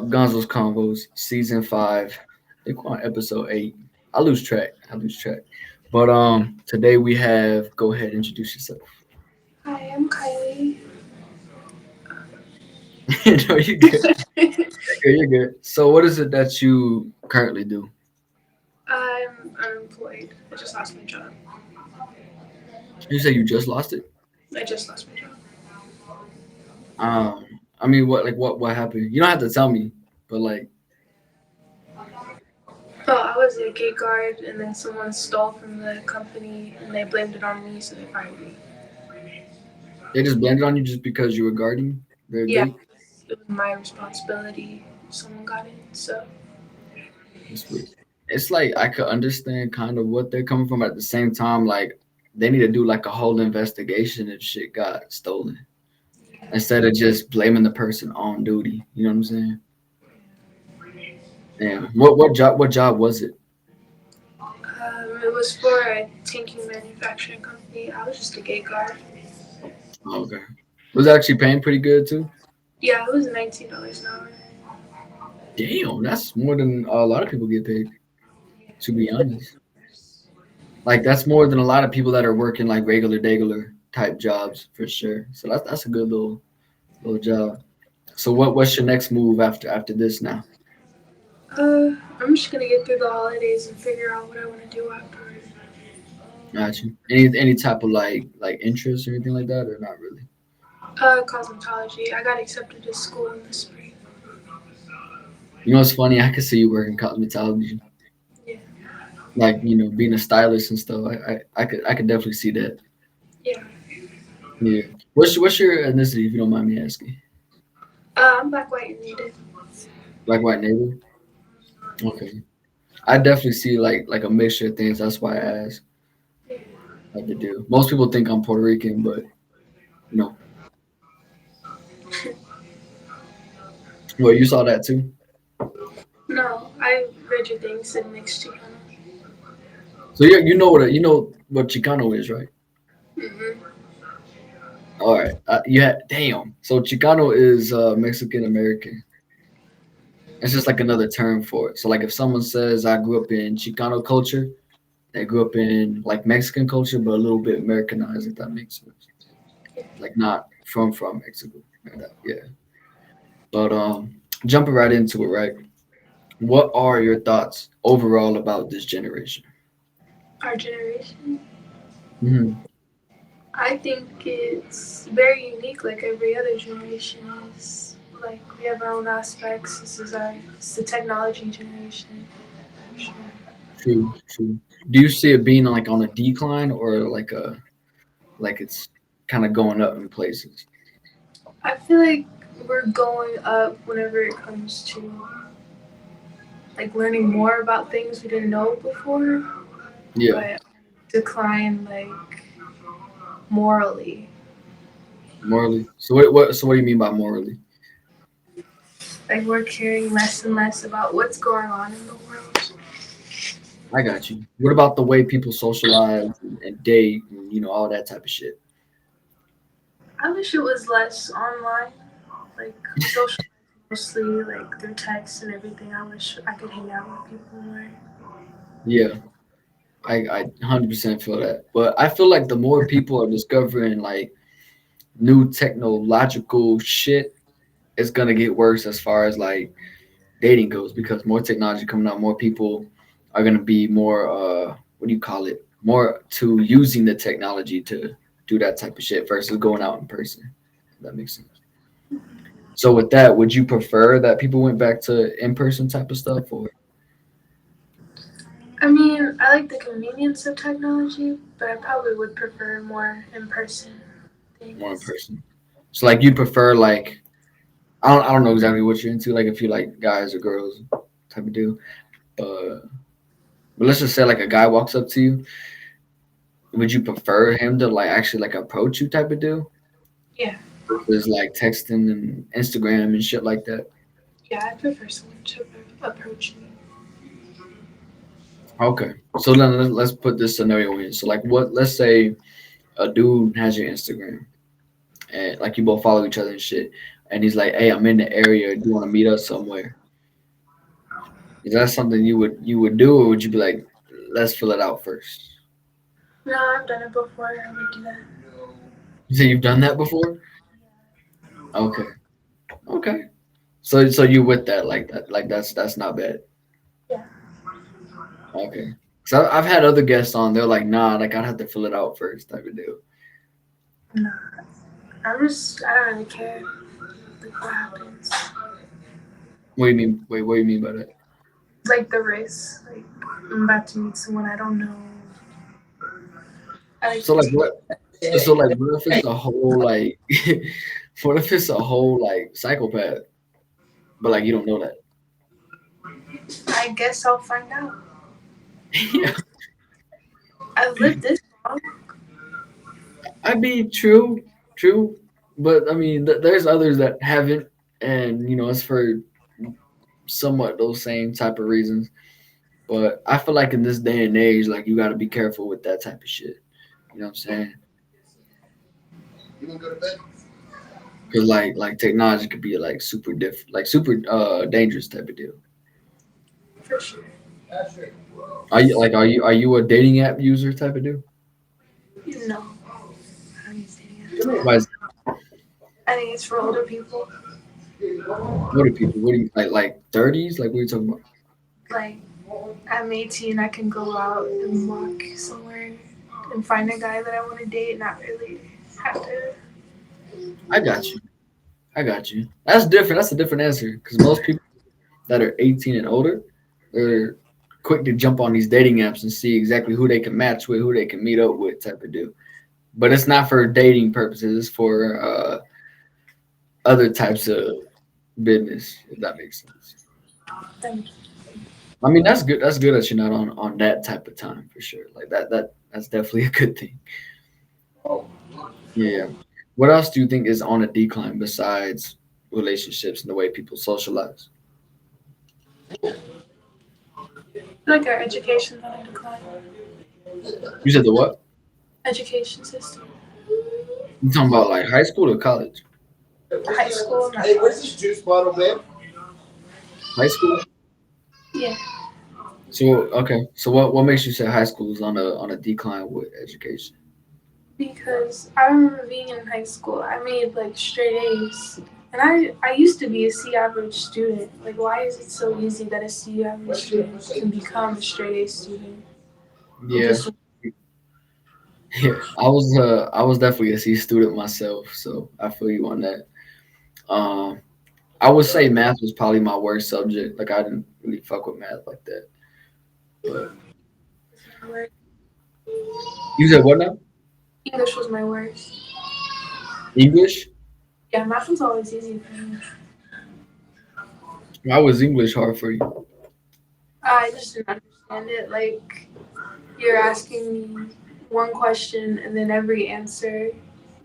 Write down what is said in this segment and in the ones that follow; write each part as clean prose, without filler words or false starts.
Gonzo's Convos, season 5. I think we're on episode 8. I lose track. But today we have. Go ahead, introduce yourself. Hi, I'm Kylie. No, you're good. You're good. So, what is it that you currently do? I'm unemployed. I just lost my job. You say you just lost it. I just lost my job. Um, I mean, what happened? You don't have to tell me, but like Oh, I was a gate guard, and then someone stole from the company, and they blamed it on me, so they fired me. they just blamed it on you just because you were guarding their Yeah, gate. it was my responsibility. Someone got in, so That's weird. It's like I could understand kind of what they're coming from. At the same time, like they need to do like a whole investigation if shit got stolen instead of just blaming the person on duty. You know what I'm saying? Damn. What job was it? it was for a tanking manufacturing company. I was just a gate guard. Oh, okay. Was it actually paying pretty good too? Yeah, it was $19 an hour. Damn, that's more than a lot of people get paid. To be honest, like that's more than a lot of people that are working like regular type jobs for sure. So that's a good little job. So what's your next move after this now? I'm just gonna get through the holidays and figure out what I want to do afterward. Got you. Any type of like interest or anything like that, or not really? Cosmetology. I got accepted to school in the spring. You know, it's funny. I could see you working cosmetology, Yeah. like being a stylist and stuff. I could definitely see that. Yeah. Yeah. What's your ethnicity, if you don't mind me asking? I'm black, white, and native. Black, white, neighbor. Okay. I definitely see like a mixture of things. That's why I ask. Like to do. Most people think I'm Puerto Rican, but no. Well, you saw that too. No, I read your thing sitting next to you. So yeah, you know what Chicano is, right? Mm-hmm. All right. Yeah. Damn. So Chicano is Mexican American. It's just like another term for it. So like if someone says I grew up in Chicano culture, they grew up in like Mexican culture, but a little bit Americanized, if that makes sense. Like not from Mexico. Like that. Yeah. But jumping right into it, right? What are your thoughts overall about this generation? Our generation. Hmm. I think it's very unique, like every other generation is. Like we have our own aspects. It's the technology generation. For sure. True, true. Do you see it being like on a decline or like it's kind of going up in places? I feel like we're going up whenever it comes to like learning more about things we didn't know before, Yeah, but decline like morally. morally. So what do you mean by morally? Like we're caring less and less about what's going on in the world. I got you. What about the way people socialize and date and all that type of shit? I wish it was less online. Like we socialize mostly like through text and everything. I wish I could hang out with people more. Yeah, I 100% feel that. But I feel like the more people are discovering like new technological shit, it's gonna get worse as far as like dating goes because more technology coming out, more people are gonna be more what do you call it? More to using the technology to do that type of shit versus going out in person. If that makes sense. So with that, would you prefer that people went back to in person type of stuff or I mean, I like the convenience of technology, but I probably would prefer more in person more in things. person? So like you'd prefer like I don't know exactly what you're into, like if you like guys or girls type of deal. But but let's just say like a guy walks up to you, would you prefer him to like actually like approach you type of deal? Yeah, Versus like texting and Instagram and shit like that. yeah, I prefer someone to approach me. Okay. So then let's put this scenario in. So like what let's say a dude has your Instagram and like you both follow each other and shit. and he's like, "Hey, I'm in the area. Do you want to meet us somewhere?" Is that something you would do, or would you be like, "Let's fill it out first?" No, I've done it before. I would do that. So you've done that before? Okay, okay. So you with that, like that, like that's not bad. Yeah. Okay. So I've had other guests on. They're like, "Nah, like I'd have to fill it out first," type of deal. No, I don't really care. Like what happens. What do you mean? Wait, what do you mean by that? Like the risk. Like I'm about to meet someone I don't know. I like So to like take. what? So like, what if it's a whole like, what if it's a whole like psychopath, but like you don't know that? I guess I'll find out. Yeah, I've lived this long. I mean, true, true, but I mean, there's others that haven't, and it's for somewhat those same type of reasons. But I feel like in this day and age, like you got to be careful with that type of shit. You know what I'm saying? Because like technology could be like super like super dangerous type of deal. For sure. Are you a dating app user type of deal? No, I don't use dating apps. Why is I think it's for older people. what are people? What do you like 30s? Like what are you talking about? Like I'm 18, I can go out and walk somewhere and find a guy that I want to date, not really have to. I got you. I got you. That's different. That's a different answer because most people that are 18 and older, they're quick to jump on these dating apps and see exactly who they can match with, who they can meet up with, type of deal. But it's not for dating purposes. It's for other types of business, if that makes sense. And I mean, that's good. That's good that you're not on that type of time for sure. Like that's definitely a good thing. Yeah. What else do you think is on a decline besides relationships and the way people socialize? like our education's on a decline. You said the what? Education system. You talking about like high school or college? High school, not Hey, where's this college. juice bottle, babe? High school. Yeah, So okay. So what makes you say high school is on a decline with education? because I remember being in high school, I made like straight A's. And I used to be a C average student. Like, why is it so easy that a C average student can become a straight A student? It Yeah. just Yeah. I was definitely a C student myself, so I feel you on that. Um, I would say math was probably my worst subject. Like I didn't really fuck with math like that. But was my worst. you said what now? English was my worst. English? Yeah, math was always easy for me. Why was English hard for you? I just didn't understand it. Like, you're asking me one question and then every answer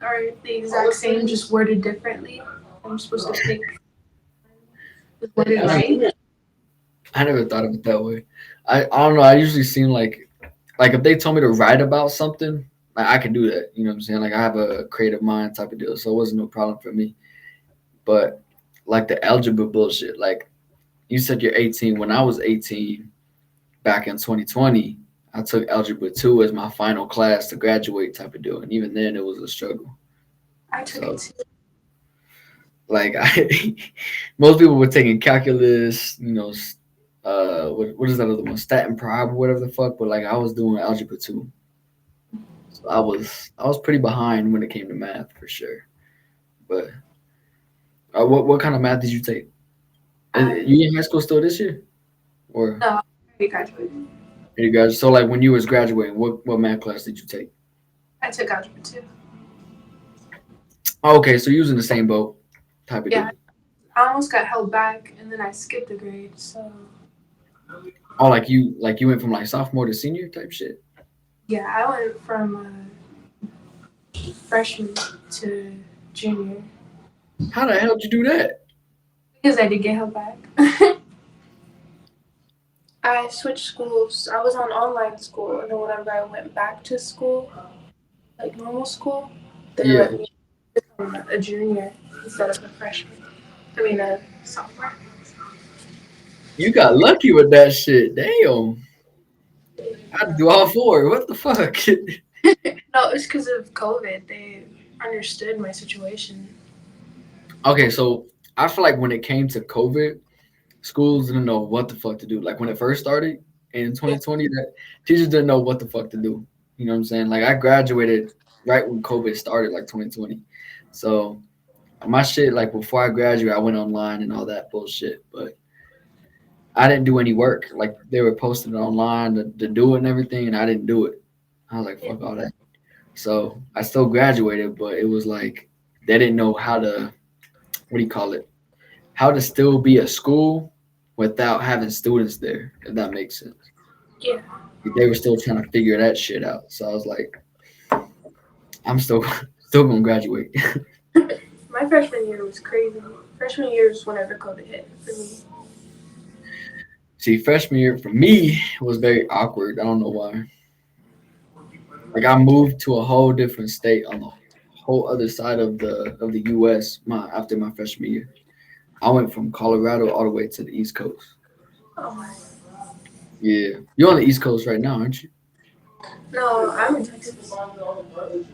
are the exact same, just worded differently. I'm supposed to pick the worded I never, right. I never thought of it that way. I don't know. I usually seem like if they told me to write about something, like I can do that. You know what I'm saying? Like I have a creative mind type of deal, so it wasn't no problem for me. But like the algebra bullshit, like you said you're 18. When I was 18 back in 2020, I took algebra 2 as my final class to graduate type of deal, and even then it was a struggle. I took it So too. like most people were taking calculus, what is that other one, stat and prob, whatever the fuck. But like I was doing algebra 2, so I was pretty behind when it came to math for sure. But what kind of math did you take? I You in high school still this year, or no, I already graduated. you guys? So like when you was graduating, what math class did you take? I took algebra too. Oh, okay, so you was in the same boat type of Yeah, deal. I almost got held back and then I skipped a grade. So Oh, like you went from like sophomore to senior type shit. yeah, I went from freshman to junior How the hell did you do that? because I did get held back. I switched schools. I was on online school, and then whenever I went back to school, like normal school, they Yeah. let me. A junior instead of a freshman. I mean, a sophomore. You got lucky with that shit. Damn. I had to do all four. What the fuck? No, it's because of COVID. They understood my situation. Okay, so I feel like when it came to COVID, schools didn't know what the fuck to do. Like when it first started in Yeah. 2020, that teachers didn't know what the fuck to do. You know what I'm saying? Like I graduated right when COVID started, like 2020. So my shit, like before I graduated, I went online and all that bullshit. But I didn't do any work. Like they were posting it online to do it and everything, and I didn't do it. I was like, fuck all that. So I still graduated, but it was like they didn't know how to, what do you call it? How to still be a school without having students there, if that makes sense. Yeah. They were still trying to figure that shit out. So I was like, I'm still still gonna graduate. My freshman year was crazy. Freshman year was whenever COVID hit for me. See, freshman year for me was very awkward. I don't know why. Like I moved to a whole different state on the whole other side of the US my after my freshman year. I went from Colorado all the way to the East Coast. Oh my. Yeah. You're on the East Coast right now, aren't you? No, I'm in Texas.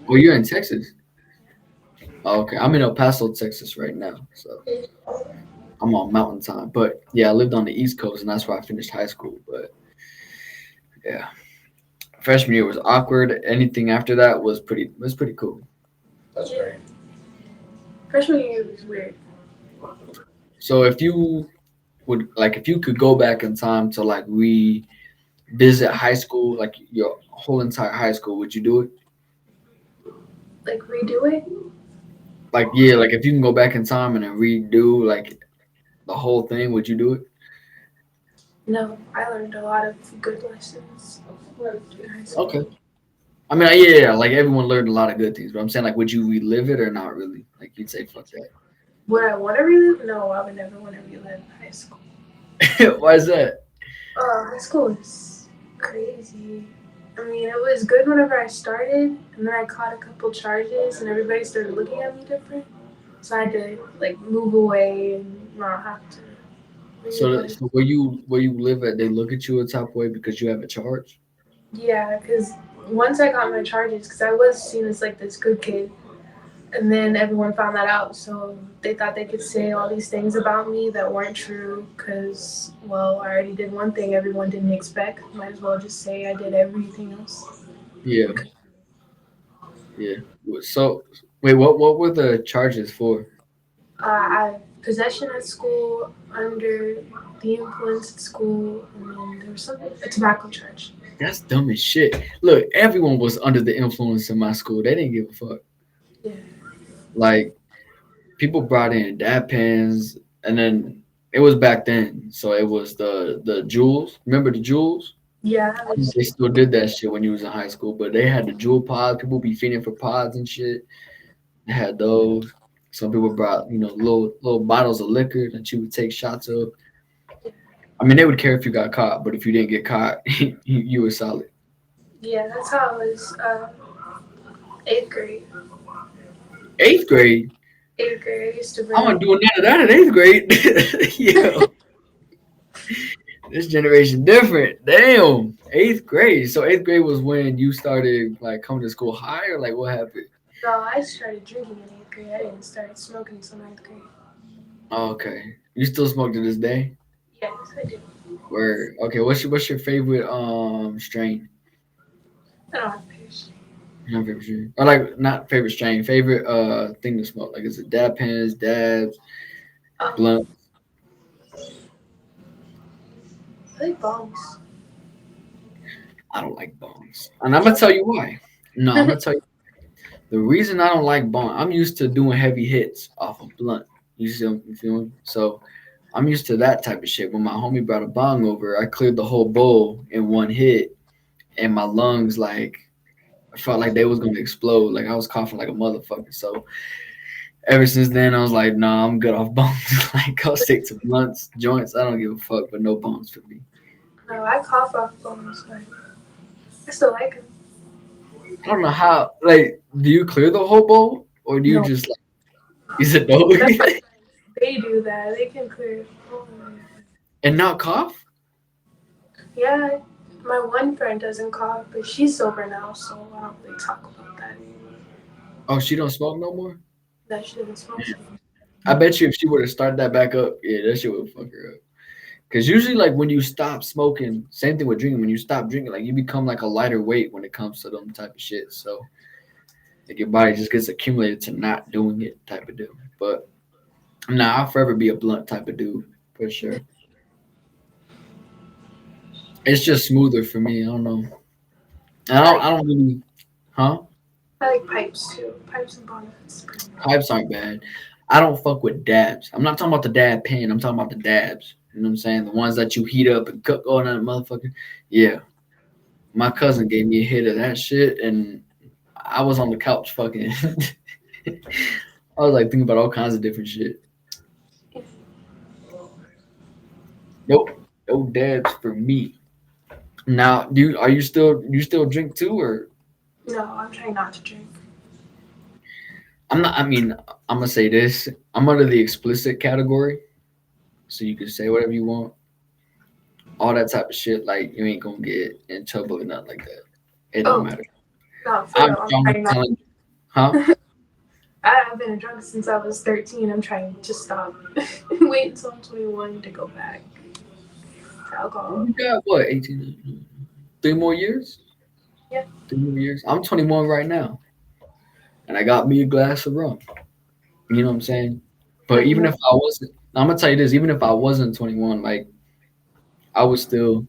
Well, you're in Texas. Oh, okay. I'm in El Paso, Texas right now. So I'm on mountain time. But yeah, I lived on the East Coast and that's where I finished high school. But yeah. Freshman year was awkward. Anything after that was pretty cool. That's great. Freshman year was weird. So if you would like if you could go back in time to like revisit high school, like your whole entire high school, would you do it? Like redo it? Like yeah, like if you can go back in time and then redo like the whole thing, would you do it? No, I learned a lot of good lessons in high school. Okay. I mean, yeah, like everyone learned a lot of good things, but I'm saying like, would you relive it or not really? Like you'd say, fuck Would I want to relive? No, I would never want to relive high school. that. Why is that? High school is crazy. I mean, it was good whenever I started, and then I caught a couple charges, and everybody started looking at me different. So I had to like move away and not have to relive. So where you live at, they look at you a type way because you have a charge. Yeah, because once I got my charges, because I was seen as like this good kid, and then everyone found that out, so they thought they could say all these things about me that weren't true. Because well, I already did one thing everyone didn't expect. Might as well just say I did everything else. Yeah, yeah. So wait, what were the charges for? I possession at school, under the influence at school, and then there was something a tobacco charge. That's dumb as shit. Look, everyone was under the influence in my school. They didn't give a fuck. Yeah, Like people brought in dab pens, and then it was back then, so it was the jewels. Remember the jewels? yeah, I was, They still did that shit when you was in high school, but they had the jewel pods. People be feeding for pods and shit. They had those. Some people brought, little bottles of liquor that you would take shots of. I mean, they would care if you got caught, but if you didn't get caught, you were solid. yeah. That's how I was. Eighth grade. Eighth grade, Eighth grade. I used to I bring. wasn't doing none of that in eighth grade. Yo, this generation different. Damn, eighth grade. So eighth grade was when you started like coming to school high, or like what happened? No, I started drinking in eighth grade. I didn't start smoking until ninth grade. Oh, okay, you still smoke to this day? Yes, I do. Where okay, what's your favorite strain? I don't have patience. Not favorite strain, or like not favorite strain, favorite thing to smoke. Like is it dab pens, dabs, Um, blunt? I like bombs. I don't like bongs, and I'm gonna tell you why. No, I'm gonna tell you the reason I don't like bong. I'm used to doing heavy hits off of blunt. You feel me? So I'm used to that type of shit. When my homie brought a bong over, I cleared the whole bowl in one hit, and my lungs like I felt like they was gonna explode. Like I was coughing like a motherfucker. So ever since then, I was like, nah, I'm good off bongs. Like I'll stick to blunts, joints. I don't give a fuck, but no bongs for me. No, I cough off bombs, but I still like them. I don't know how. Like, do you clear the whole bowl, or do you No, just like? Is it no? That's my friends. They do that. They can clear. Oh, And not cough? yeah, my one friend doesn't cough, but she's sober now, so I don't really talk about that anymore. Oh, she don't smoke no more? That she doesn't smoke anymore. I bet you if she were to start that back up, yeah, that shit would fuck her up. Because usually, like when you stop smoking, same thing with drinking. When you stop drinking, like you become like a lighter weight when it comes to them type of shit. So like your body just gets accumulated to not doing it type of deal. But nah, I'll forever be a blunt type of dude for sure. It's just smoother for me. I don't know. I like I don't really, huh? I like pipes too. Pipes and bonnets. Pipes aren't bad. I don't fuck with dabs. I'm not talking about the dab pen. I'm talking about the dabs. You know what I'm saying? The ones that you heat up and cook on that motherfucker. Yeah. My cousin gave me a hit of that shit, and I was on the couch fucking. I was like thinking about all kinds of different shit. Nope, no dabs for me. Now, are you still drink too, or No, I'm trying not to drink. I'm not? I mean, I'm gonna say this. I'm under the explicit category, so you can say whatever you want, all that type of shit. Like you ain't gonna get in trouble or nothing like that. It don't Oh, matter. no, for I'm real. I'm strongly trying not. telling you, huh? I've been a drunk since I was 13. I'm trying to stop. Wait until I'm 21 to go back to alcohol. You got what? 18, 3 more years? Yeah. 3 more years. I'm 21 right now, and I got me a glass of rum. You know what I'm saying? But even Mm-hmm. if I wasn't, I'm gonna tell you this. Even if I wasn't 21, like I still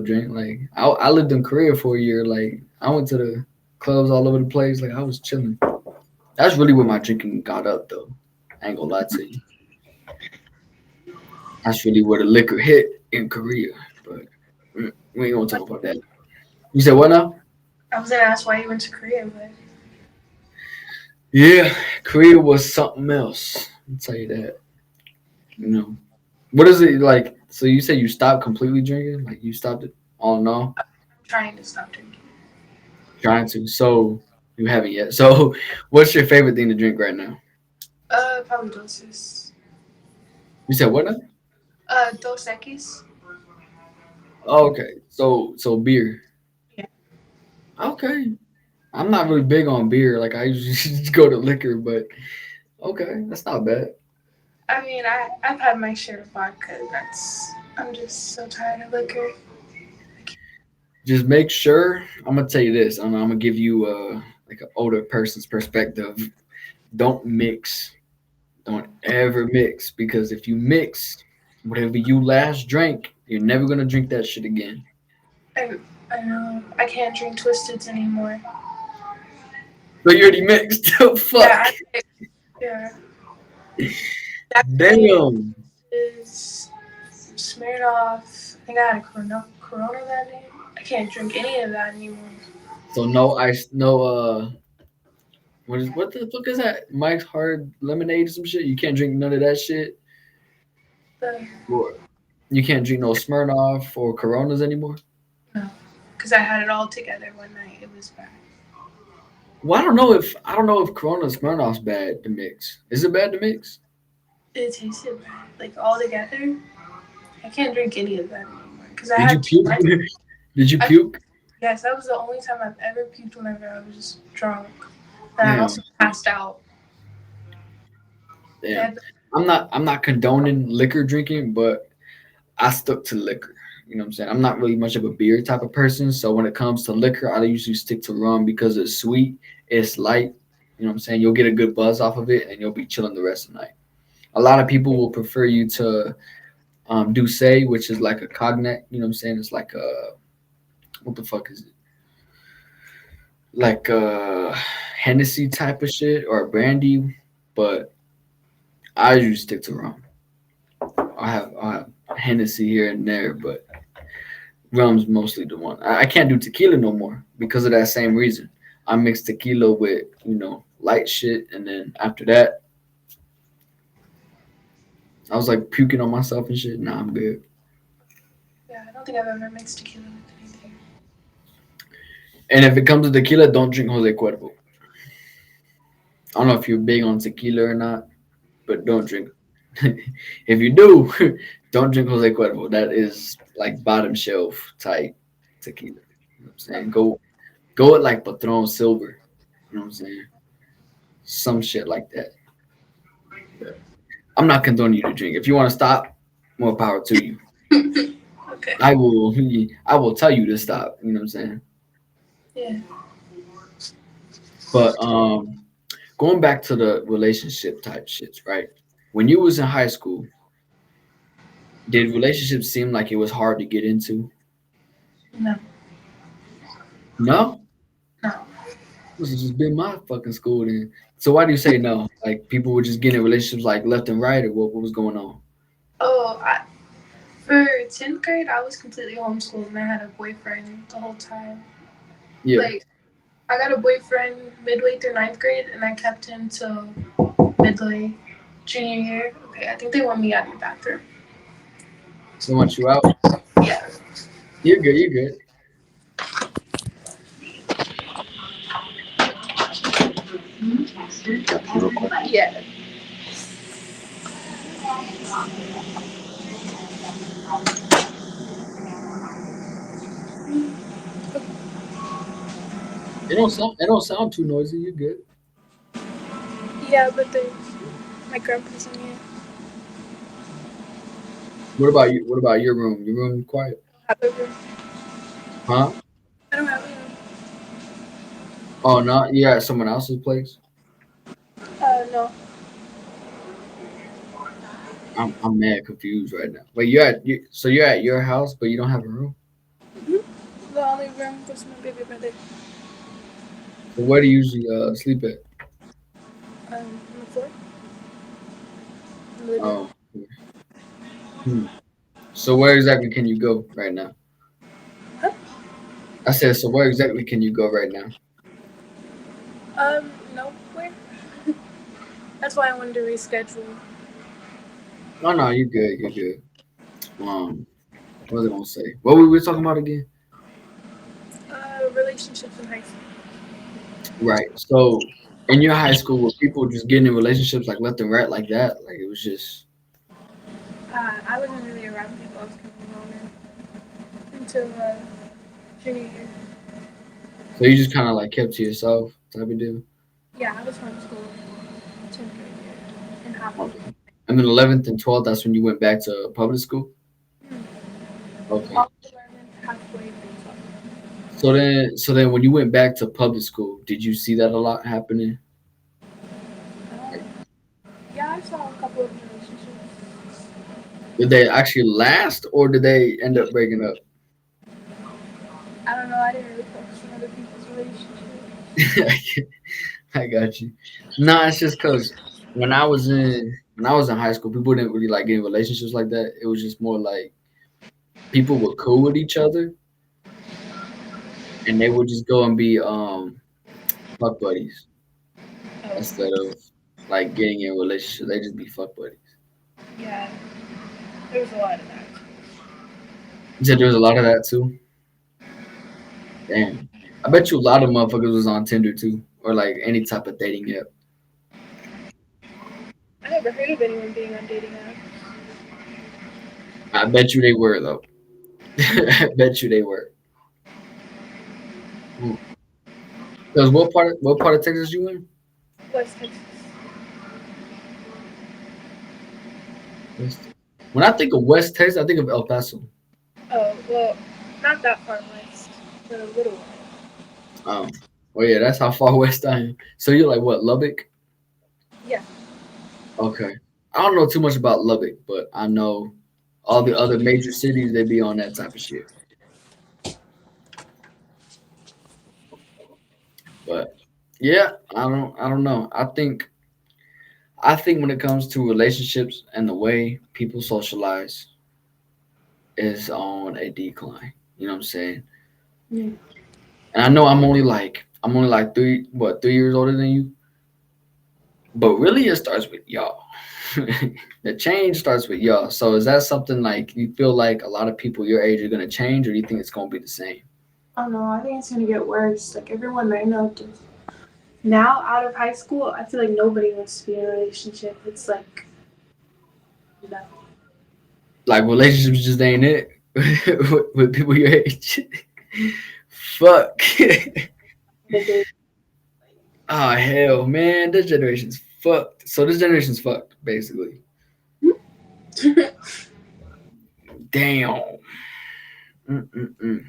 drink. Like I lived in Korea for a year. Like I went to the clubs all over the place. Like I was chilling. That's really where my drinking got up, though. I ain't gonna lie to you. That's really where the liquor hit in Korea. But we ain't gonna talk about that. You said what now? I was gonna ask why you went to Korea, but Yeah, Korea was something else. I'll tell you that. You know, what is it like? So you said you stopped completely drinking? Like you stopped it all in all? I'm trying to stop drinking. Trying to. So you haven't yet. So what's your favorite thing to drink right now? Probably doses. You said what now? Dos Equis. Oh, okay. So beer. Yeah. Okay. I'm not really big on beer. Like I usually just go to liquor, but okay, that's not bad. I mean, I've had my share of vodka. I'm just so tired of liquor. Just make sure. I'm gonna tell you this. I'm gonna give you like an older person's perspective. Don't mix. Don't ever mix because if you mix whatever you last drank, you're never gonna drink that shit again. I I know I can't drink Twisteds anymore. But you already mixed. Yeah, Fuck. yeah. Jack Daniels Damn. is Smirnoff. I think I had a Corona that day. I can't drink any of that anymore. So no ice, no what the fuck is that? Mike's Hard Lemonade or some shit. You can't drink none of that shit. The, Or you can't drink no Smirnoff or Coronas anymore. no, because I had it all together one night. It was bad. Well, I don't know if Corona and Smirnoff's bad to mix. Is it bad to mix? It tasted bad, like all together. I can't drink any of that anymore because I Did you had too puke? much. Did you I, puke? yes, that was the only time I've ever puked whenever I was drunk. And I Damn, also passed out. They damn. had the, I'm not condoning liquor drinking, but I stuck to liquor. You know what I'm saying? I'm not really much of a beer type of person, so when it comes to liquor, I usually stick to rum because it's sweet, it's light. You know what I'm saying? You'll get a good buzz off of it, and you'll be chilling the rest of the night. A lot of people will prefer you to Douce, which is like a cognac. You know what I'm saying? It's like a what the fuck is it? Like a Hennessy type of shit or a brandy, but I usually stick to rum. I have Hennessy here and there, but rum's mostly the one. I can't do tequila no more because of that same reason. I mix tequila with light shit, and then after that, I was like puking on myself and shit. Nah, I'm good. yeah, I don't think I've ever mixed tequila with anything. And if it comes to tequila, don't drink Jose Cuervo. I don't know if you're big on tequila or not. but don't drink. If you do, don't drink Jose Cuervo. That is like bottom shelf type tequila. You know what I'm saying? Go with like Patron Silver. You know what I'm saying? Some shit like that. But I'm not condoning you to drink. If you want to stop, more power to you. Okay. I will I will tell you to stop. You know what I'm saying? Yeah. But going back to the relationship type shits, right? When you was in high school, did relationships seem like it was hard to get into? No. No? No. This has just been my fucking school then. So why do you say no? Like people were just getting in relationships like left and right, or what was going on? Oh, for 10th grade, I was completely homeschooled and I had a boyfriend the whole time. Yeah. Like, I got a boyfriend midway through ninth grade and I kept him till midway junior year. Okay, I think they want me out of the bathroom. They want you out? Yeah. You're good, you're good. Yeah. It don't sound too noisy, you're good. Yeah, but there's my grandpa's in here. What about your room? Your room quiet? I don't have a room. Huh? I don't have a room. Oh no, you're at someone else's place? No. I'm mad confused right now. Wait, you're at your house but you don't have a room? The only room was my baby brother. So where do you usually sleep at? On the floor. In the living room. Oh. Hmm. So where exactly can you go right now? Huh? I said, so where exactly can you go right now? Nowhere. That's why I wanted to reschedule. Oh no, you're good. You're good. What was I gonna say? What were we talking about again? Relationships in high school. Right. So in your high school, were people just getting in relationships like left and right like that? Like it was just I wasn't really around people. I was kind of loner until junior year. so you just kind of like kept to yourself type of deal. Yeah, I was homeschooled 10th grade year and half of Okay. And then 11th and 12th, that's when you went back to public school. Okay. all 11th, halfway through 12th. So then when you went back to public school, did you see that a lot happening? Um, yeah, I saw a couple of relationships. Did they actually last or did they end up breaking up? I don't know. I didn't really focus on other people's relationships. I got you. Nah, it's just because when I was in high school, people didn't really like getting relationships like that. It was just more like people were cool with each other and they would just go and be fuck buddies instead Oh, of like getting in relationships. They just be fuck buddies. yeah. There was a lot of that. You said there was a lot of that too. Damn. I bet you a lot of motherfuckers was on Tinder too, or like any type of dating app. I never heard of anyone being on dating apps. I bet you they were though. I bet you they were. Because what part of Texas you in? West Texas. West. When I think of West Texas, I think of El Paso. Oh, well, not that far west, but a little while. Um, well, yeah, that's how far west I am. So you're like what, Lubbock? Yeah. Okay. I don't know too much about Lubbock, but I know all the other major cities they be on that type of shit. But yeah, I don't know. I think when it comes to relationships and the way people socialize is on a decline. You know what I'm saying? Yeah. And I know I'm only like 3 years older than you, but really it starts with y'all. The change starts with y'all. So is that something like you feel like a lot of people your age are gonna change, or do you think it's gonna be the same? I don't know. I think it's gonna get worse. Like everyone I know just Now, out of high school, I feel like nobody wants to be in a relationship. It's like, no. Like relationships just ain't it with people your age. Fuck. The day, Oh hell, man, this generation's fucked. So this generation's fucked, basically. Damn. Mm-mm-mm.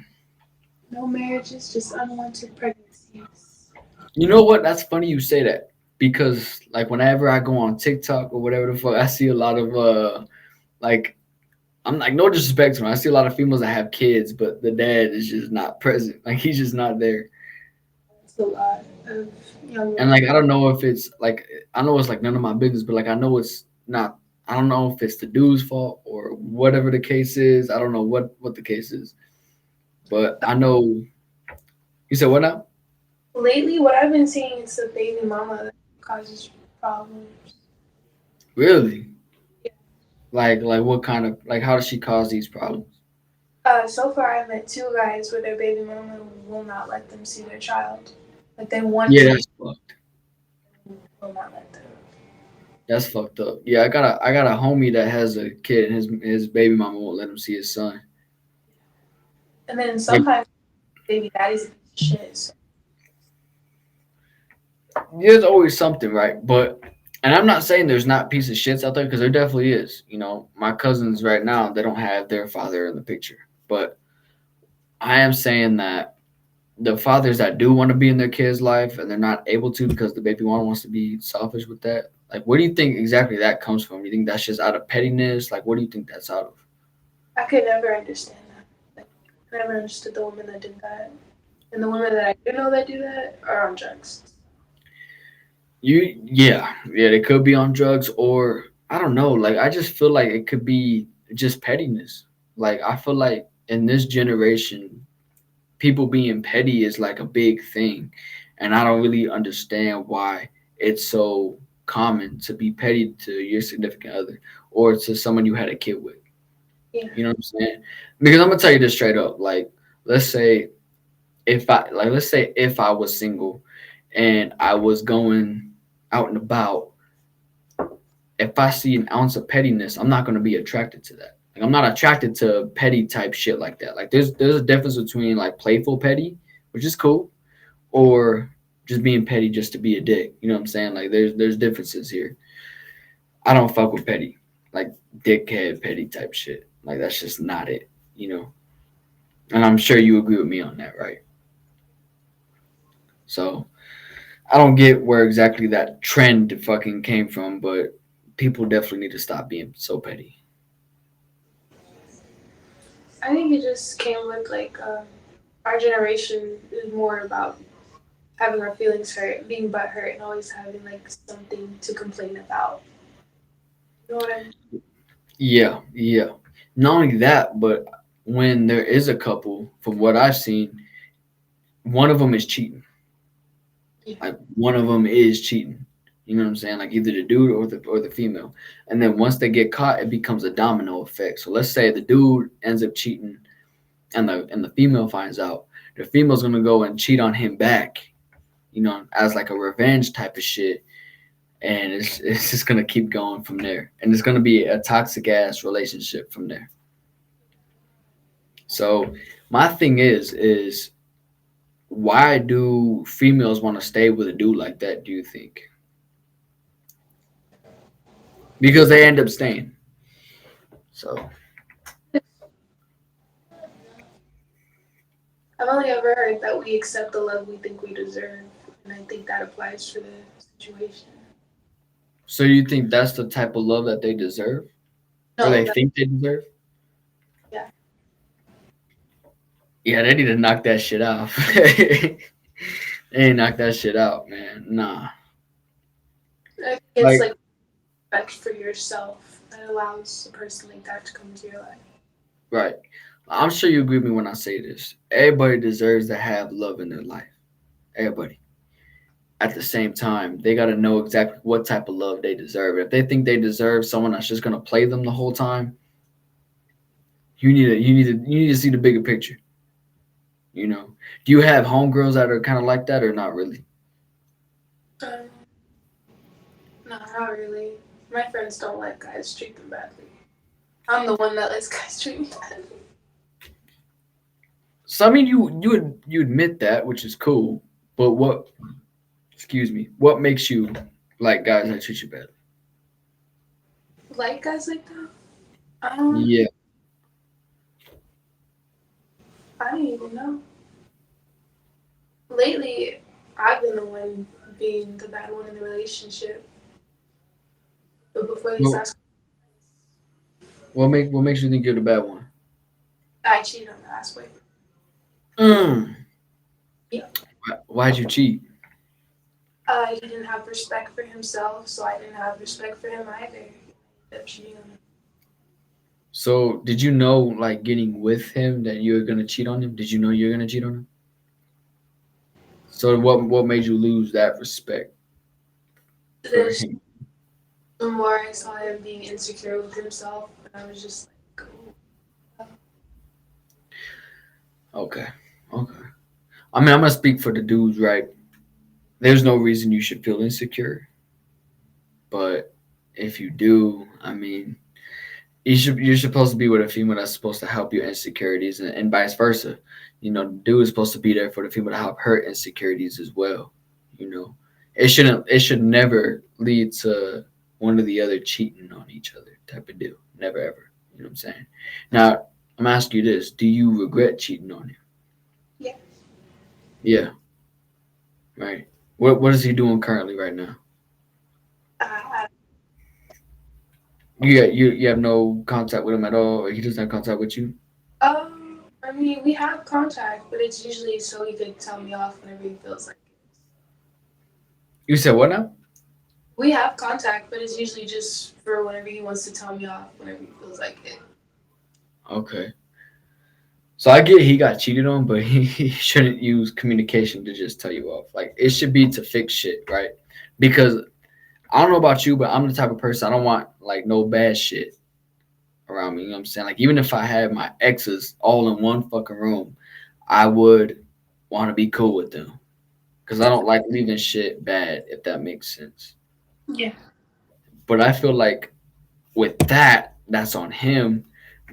no marriages, just unwanted pregnancies. You know what? That's funny you say that because like whenever I go on TikTok or whatever the fuck, I see a lot of like I'm like no disrespect to them. I see a lot of females that have kids, but the dad is just not present. Like he's just not there. It's a lot of young And women. like I don't know if it's like I know it's like none of my business, but like I know it's not. I don't know if it's the dude's fault or whatever the case is. I don't know what the case is, but I know you said what now? Lately, what I've been seeing is the baby mama that causes problems. Really? Like what kind of like how does she cause these problems? So far, I've met two guys where their baby mama will not let them see their child. Like they want Yeah, to, that's fucked. will not let them. That's fucked up. Yeah, I got a homie that has a kid, and his baby mama won't let him see his son. And then Like, sometimes baby daddy's a piece of shit. So there's always something, right? But and I'm not saying there's not piece of shits out there because there definitely is. You know, my cousins right now they don't have their father in the picture, but I am saying that the fathers that do want to be in their kids' life and they're not able to because the baby mama wants to be selfish with that. Like, where do you think exactly that comes from? You think that's just out of pettiness? Like, what do you think that's out of? I could never understand that. Like, I never understood the women that did that. And the women that I do know that do that are on drugs. Yeah, they could be on drugs or I don't know. Like I just feel like it could be just pettiness. Like I feel like in this generation, people being petty is like a big thing, and I don't really understand why it's so common to be petty to your significant other or to someone you had a kid with. Yeah. You know what I'm saying? Because I'm gonna tell you this straight up. Like, let's say let's say if I was single and I was going out and about if I see an ounce of pettiness, I'm not gonna be attracted to that. Like I'm not attracted to petty type shit like that. Like there's a difference between like playful petty, which is cool, or just being petty just to be a dick. You know what I'm saying? Like there's differences here. I don't fuck with petty, like dickhead petty type shit. Like that's just not it. You know. And I'm sure you agree with me on that, right? So I don't get where exactly that trend fucking came from, but people definitely need to stop being so petty. I think it just came with like our generation is more about having our feelings hurt, being butthurt, and always having like something to complain about. You know what I mean? Yeah. Not only that, but when there is a couple, from what I've seen, one of them is cheating. Yeah. Like one of them is cheating. You know what I'm saying? Like either the dude or the female. And then once they get caught, it becomes a domino effect. So let's say the dude ends up cheating, and the female finds out. The female's gonna go and cheat on him back. You know, as like a revenge type of shit. And it's just gonna keep going from there. And it's gonna be a toxic ass relationship from there. So my thing is why do females want to stay with a dude like that? Do you think? Because they end up staying. So I've only ever heard that we accept the love we think we deserve, and I think that applies for the situation. so you think that's the type of love that they deserve, or No, they that, think they deserve? yeah, Yeah, they need to knock that shit off. They ain't knock that shit out, man. Nah, I think it's like like respect for yourself that allows a person like that to come into your life. right. I'm sure you agree with me when I say this. Everybody deserves to have love in their life. Everybody. At the same time, they got to know exactly what type of love they deserve. If they think they deserve someone that's just gonna play them the whole time, you need to see the bigger picture. You know, do you have homegirls that are kind of like that or not really? Um, no, not really. My friends don't let guys treat them badly. I'm the one that lets guys treat me badly. So I mean, you admit that, which is cool. But what? Excuse me. What makes you like guys that treat you badly? Like guys like that? Yeah. I don't even know. Lately, I've been the one being the bad one in the relationship. But before this Well, last, what makes you think you're the bad one? I cheated on the last boyfriend. Mm. Yeah. Why'd you cheat? He didn't have respect for himself, so I didn't have respect for him either. He ended up cheating on me. So did you know, like getting with him, that you were gonna cheat on him? Did you know you were gonna cheat on him? So what made you lose that respect for There's him? the more I saw him being insecure with himself, and I was just like, oh, Okay. Okay. I mean, I'm gonna speak for the dudes, right? There's no reason you should feel insecure, but if you do, I mean, you're supposed to be with a female that's supposed to help your insecurities, and vice versa. You know, the dude is supposed to be there for the female to help her insecurities as well. You know, it should never lead to one or the other cheating on each other type of deal. Never ever. You know what I'm saying? Now, I'm gonna ask you this: do you regret cheating on him? yeah. Yeah. Right. What is he doing currently right now? Uh, You have no contact with him at all, or he doesn't have contact with you? I mean, we have contact, but it's usually so he could tell me off whenever he feels like it. You said what now? We have contact, but it's usually just for whenever he wants to tell me off whenever he feels like it. Okay. So I get he got cheated on, but he shouldn't use communication to just tell you off. Like it should be to fix shit, right? Because I don't know about you, but I'm the type of person I don't want like no bad shit around me. You know what I'm saying? Like even if I had my exes all in one fucking room, I would want to be cool with them because I don't like leaving shit bad. If that makes sense. Yeah. But I feel like with that, that's on him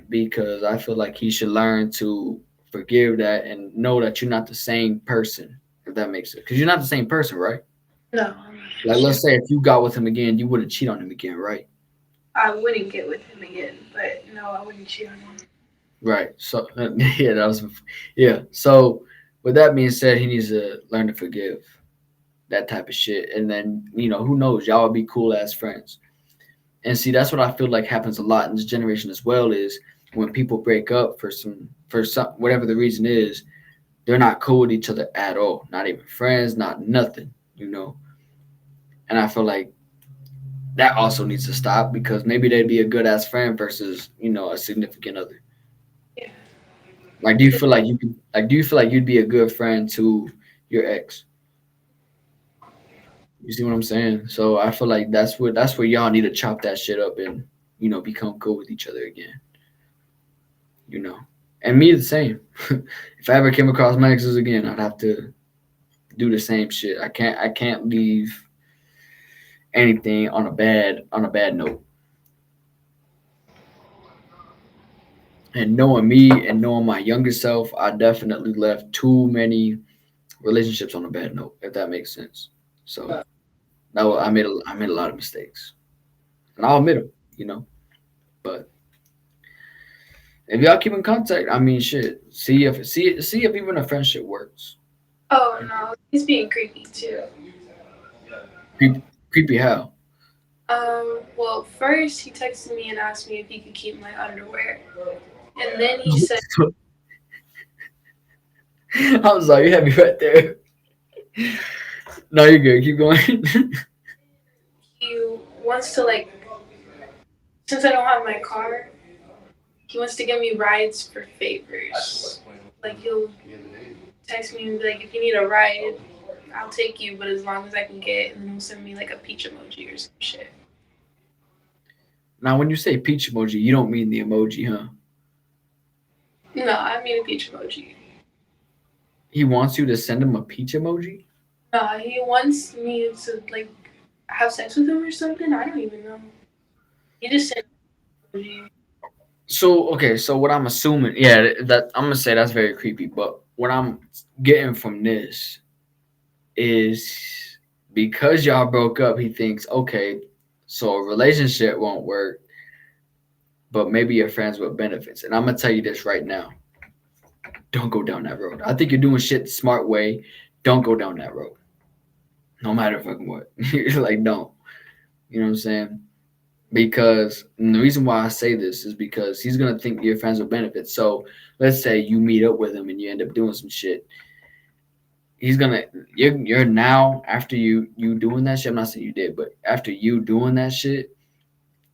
because I feel like he should learn to forgive that and know that you're not the same person. If that makes sense, because you're not the same person, right? No, Like, let's say if you got with him again, you wouldn't cheat on him again, right? I wouldn't get with him again, but no, I wouldn't cheat on him. Right. So yeah, that was yeah. So with that being said, he needs to learn to forgive that type of shit, and then who knows, y'all will be cool as friends. And see, that's what I feel like happens a lot in this generation as well. Is when people break up for some whatever the reason is, they're not cool with each other at all. Not even friends, not nothing, you know. And I feel like that also needs to stop because maybe they'd be a good ass friend versus, a significant other. Yeah. Like do you feel like do you feel like you'd be a good friend to your ex? You see what I'm saying? So I feel like that's where y'all need to chop that shit up and, become cool with each other again, you know. And me the same. If I ever came across my exes again, I'd have to do the same shit. I can't leave anything on a bad note. And knowing me and knowing my younger self, I definitely left too many relationships on a bad note. If that makes sense. So I made a lot of mistakes, and I'll admit them. You know, but if y'all keep in contact, I mean, shit. See if even a friendship works. Oh no, he's being creepy too. Creepy, creepy how? Well, first he texted me and asked me if he could keep my underwear, and then he said I'm sorry, you had me right there. No, you're good. Keep going. he wants to like, since I don't have my car, he wants to give me rides for favors. Like he'll text me and be like, if you need a ride, I'll take you, but as long as I can get, and then he'll send me like a peach emoji or some shit. Now, when you say peach emoji, you don't mean the emoji, huh? No, I mean a peach emoji. He wants you to send him a peach emoji. He wants me to like have sex with him or something. I don't even know. He just said emoji. So okay, so what I'm assuming, yeah, that I'm gonna say that's very creepy. But what I'm getting from this is because y'all broke up, he thinks, okay, so a relationship won't work, but maybe you're friends with benefits. And I'm gonna tell you this right now: don't go down that road. I think you're doing shit the smart way. Don't go down that road, no matter fucking what. Like, don't. You know what I'm saying? Because and the reason why I say this is because he's gonna think you're friends with benefits. So let's say you meet up with him and you end up doing some shit. He's gonna you're now after you doing that shit. I'm not saying you did, but after you doing that shit,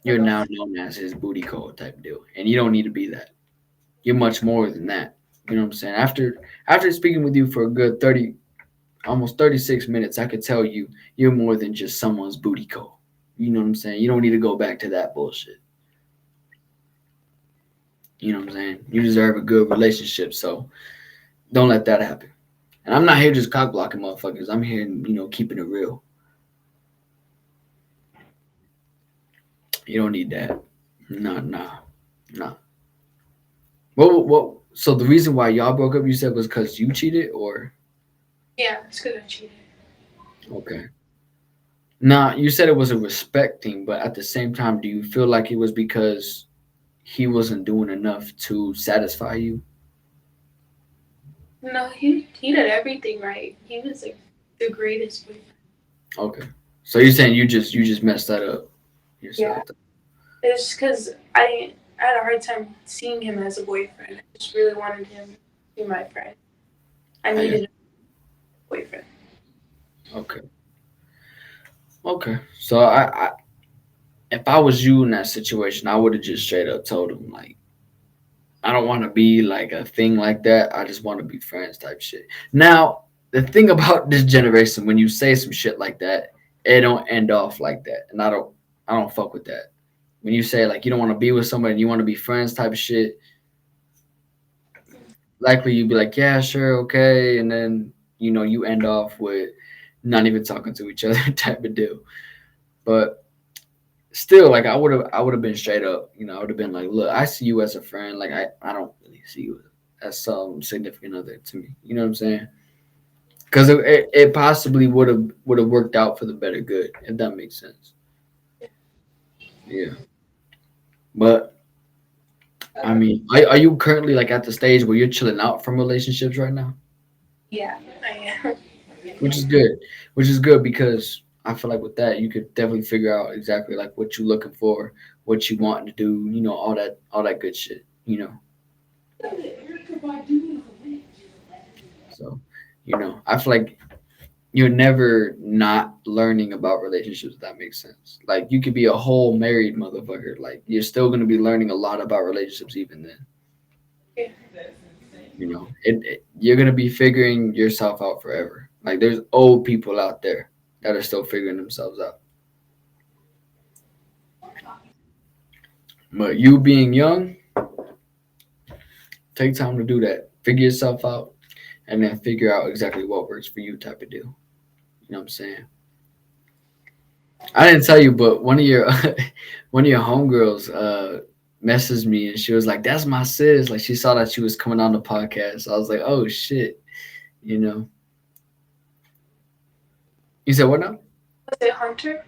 you're Okay. now known as his booty call type deal, and you don't need to be that. You're much more than that. You know what I'm saying? After speaking with you for a good 30, almost 36 minutes, I could tell you you're more than just someone's booty call. You know what I'm saying? You don't need to go back to that bullshit. You know what I'm saying? You deserve a good relationship, so don't let that happen. And I'm not here just cock blocking motherfuckers. I'm here, keeping it real. You don't need that. Nah, nah, nah. What? So the reason why y'all broke up, you said, was because you cheated, or Yeah, it's because I cheated. okay? Nah, you said it was a respect thing, but at the same time, do you feel like it was because he wasn't doing enough to satisfy you? No, he did everything right. He was like the greatest boyfriend. Okay. So you're saying you just messed that up Yeah, yourself. it's because I had a hard time seeing him as a boyfriend. I just really wanted him to be my friend. I I got needed a boyfriend. okay. Okay. So if I was you in that situation, I would have just straight up told him like, I don't want to be like a thing like that. I just want to be friends type shit. Now, the thing about this generation, when you say some shit like that, it don't end off like that, and I don't fuck with that. When you say like you don't want to be with somebody and you want to be friends type of shit, likely you'd be like, yeah, sure, okay, and then you end off with not even talking to each other type of deal. But still, like I would have been straight up. I would have been like, look, I see you as a friend. Like I don't really see you as some significant other to me. You know what I'm saying? Because it possibly would have worked out for the better good, if that makes sense. Yeah, but I mean, are you currently like at the stage where you're chilling out from relationships right now? Yeah, I am. Which is good. Which is good because I feel like with that you could definitely figure out exactly like what you're looking for, what you want to do, all that good shit. So, I feel like you're never not learning about relationships. If that makes sense. Like you could be a whole married motherfucker. Like you're still gonna be learning a lot about relationships even then. Yeah. You're gonna be figuring yourself out forever. Like there's old people out there that are still figuring themselves out. But you being young, take time to do that. Figure yourself out, and then figure out exactly what works for you, type of deal. You know what I'm saying? I didn't tell you, but one of your one of your homegirls messaged me, and she was like, "That's my sis." Like she saw that she was coming on the podcast. So I was like, "Oh shit!" You know. You said what now? Was it Hunter?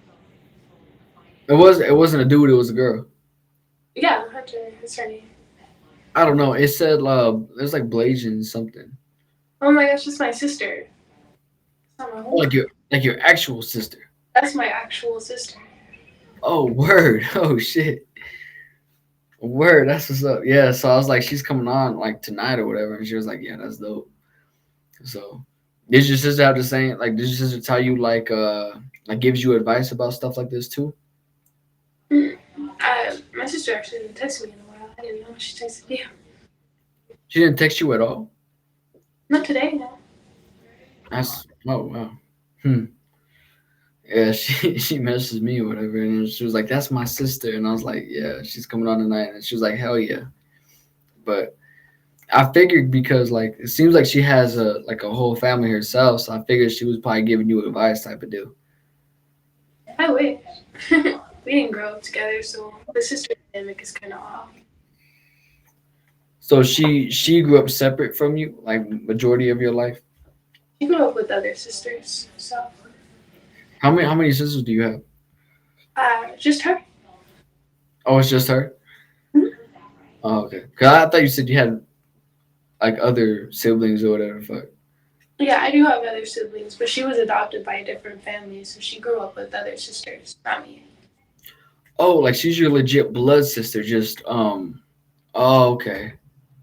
It wasn't a dude. It was a girl. Yeah, Hunter. That's her name. I don't know. It said it was like Blasian something. Oh my gosh, that's my sister. That's not my Oh, homegirl. like your actual sister. That's my actual sister. Oh word. Oh shit. Word. That's what's up. Yeah. So I was like, she's coming on like tonight or whatever, and she was like, yeah, that's dope. So, did your sister have the same? Like, did your sister tell you like gives you advice about stuff like this too? My sister actually didn't text me in a while. I didn't know she texted you. She didn't text you at all. Not today, no. That's oh wow. Hmm. Yeah, she messaged me or whatever, and she was like, "That's my sister," and I was like, "Yeah, she's coming on tonight," and she was like, "Hell yeah!" But I figured because like it seems like she has a whole family herself, so I figured she was probably giving you advice type of deal. I wish. We didn't grow up together, so the sister dynamic is kind of off. So she grew up separate from you, like majority of your life. She grew up with other sisters, so How many sisters do you have? just her. Oh, it's just her. Oh, okay. Cause I thought you said you had like other siblings or whatever. Fuck. Yeah, I do have other siblings, but she was adopted by a different family, so she grew up with other sisters, not me. Oh, like she's your legit blood sister. Just Oh, okay.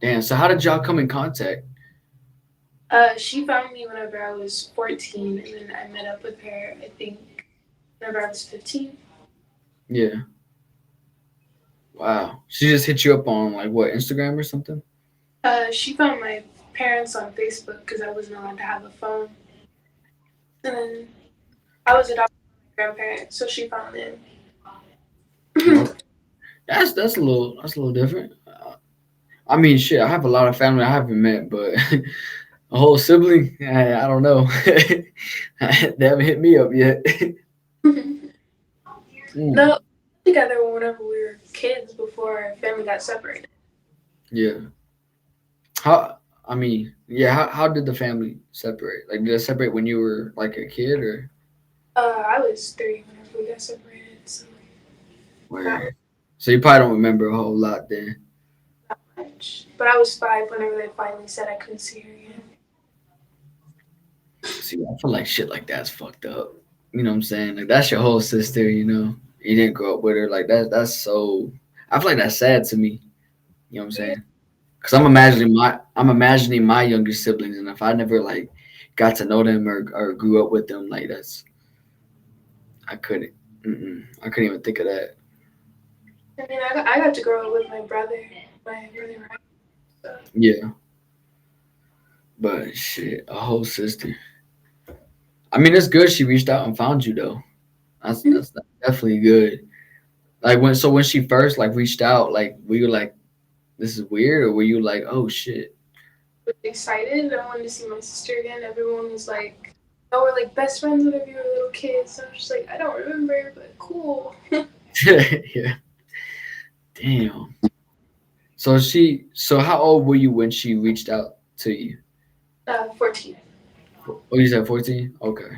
Damn. So how did y'all come in contact? She found me whenever I was 14, and then I met up with her, I think, whenever I was 15. Yeah. Wow. She just hit you up on like what, Instagram or something? She found my parents on Facebook because I wasn't allowed to have a phone. And then I was adopted by my grandparents, so she found them. Oh, that's a little different. I mean, shit. I have a lot of family I haven't met, but a whole sibling, I don't know. They haven't hit me up yet. Mm, No, together whenever we were kids before our family got separated. yeah. How? I mean, yeah. How did the family separate? Like, did it separate when you were like a kid, or I was 3 whenever we got separated, so not where? So you probably don't remember a whole lot then. much. But I was 5 whenever they finally said I couldn't see her again. See, I feel like shit like that's fucked up. You know what I'm saying? Like that's your whole sister. You know, you didn't grow up with her. Like that. That's so. I feel like that's sad to me. You know what I'm Yeah, saying? Because I'm imagining my younger siblings, and if I never like got to know them or grew up with them, like that's I couldn't. I couldn't even think of that. I mean, I got to grow up with my brother, right? So, Yeah, but shit, a whole sister. I mean, it's good she reached out and found you though. That's definitely good. Like when she first like reached out, like were you like this is weird, or were you like oh shit? I was excited. I wanted to see my sister again. Everyone was like, "Oh, we're like best friends whenever you were little kids." So I was just like, "I don't remember, but cool." Yeah, damn. So how old were you when she reached out to you? 14. Oh, you said 14. Okay.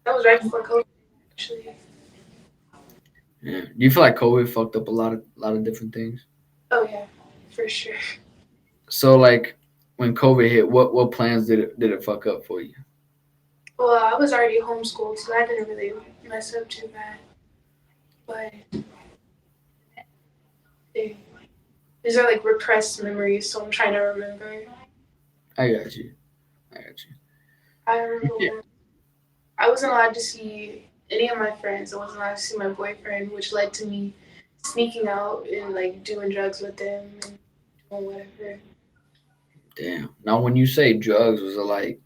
That was right before COVID, actually. Yeah. Do you feel like COVID fucked up a lot of different things? Oh yeah, for sure. So like when COVID hit, what plans did it fuck up for you? Well, I was already homeschooled, so that didn't really mess up too bad. But they, these are like repressed memories, so I'm trying to remember. I got you. I got I remember you. when I wasn't allowed to see any of my friends. I wasn't allowed to see my boyfriend, which led to me sneaking out and like doing drugs with them and doing whatever. Damn. Now when you say drugs, was it like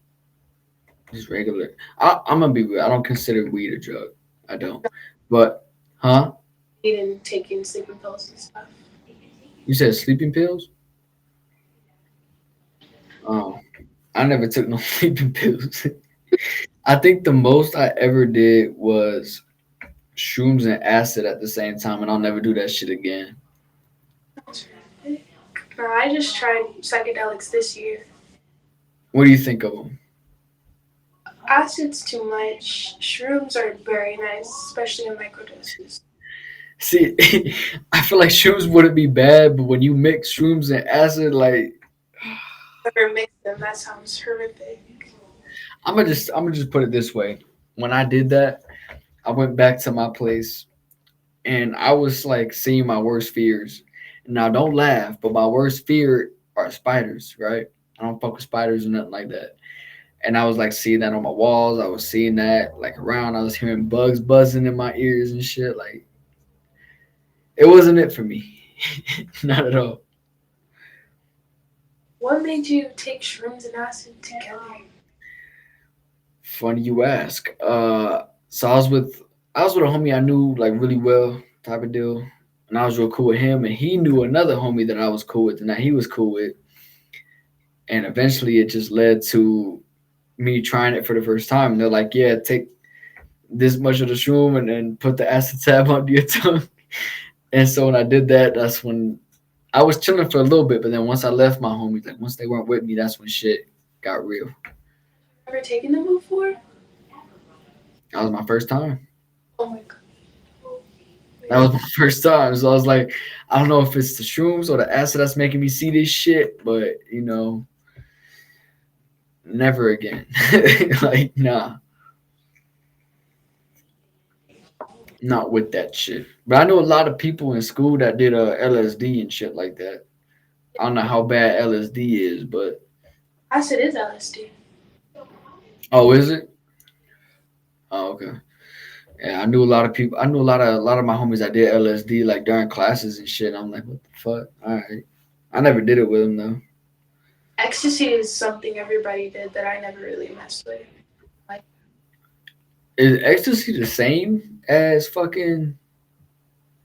just regular? I'm gonna be real. I don't consider weed a drug. I don't. But huh? Eating, taking sleeping pills and stuff. You said sleeping pills? Oh, I never took no sleeping pills. I think the most I ever did was shrooms and acid at the same time, and I'll never do that shit again. No, I just tried psychedelics this year. What do you think of them? Acid's too much. Shrooms are very nice, especially in microdoses. See, I feel like shrooms wouldn't be bad, but when you mix shrooms and acid, like Never mix them. That sounds horrific. I'm gonna just put it this way. When I did that, I went back to my place and I was like seeing my worst fears. Now don't laugh, but my worst fear are spiders, right? I don't fuck with spiders or nothing like that. And I was like seeing that on my walls. I was seeing that like around. I was hearing bugs buzzing in my ears and shit. Like it wasn't it for me. Not at all. What made you take shrooms and acid together? Funny you ask. So I was with a homie I knew like really well, type of deal, and I was real cool with him, and he knew another homie that I was cool with, and that he was cool with. and eventually it just led to me trying it for the first time. And they're like, "Yeah, take this much of the shroom and then put the acid tab under your tongue." And so when I did that, that's when I was chilling for a little bit. But then once I left my homies, like once they weren't with me, that's when shit got real. Ever taken them before? That was my first time. Oh my god. That was my first time. So I was like, I don't know if it's the shrooms or the acid that's making me see this shit, but never again. Like, nah, not with that shit. But I know a lot of people in school that did LSD and shit like that. I don't know how bad LSD is, but Acid is LSD. oh, is it? Oh, okay. Yeah, I knew a lot of people. I knew a lot of my homies that did LSD like during classes and shit. I'm like, what the fuck? All right, I never did it with them though. Ecstasy is something everybody did that I never really messed with. Like, Is ecstasy the same as fucking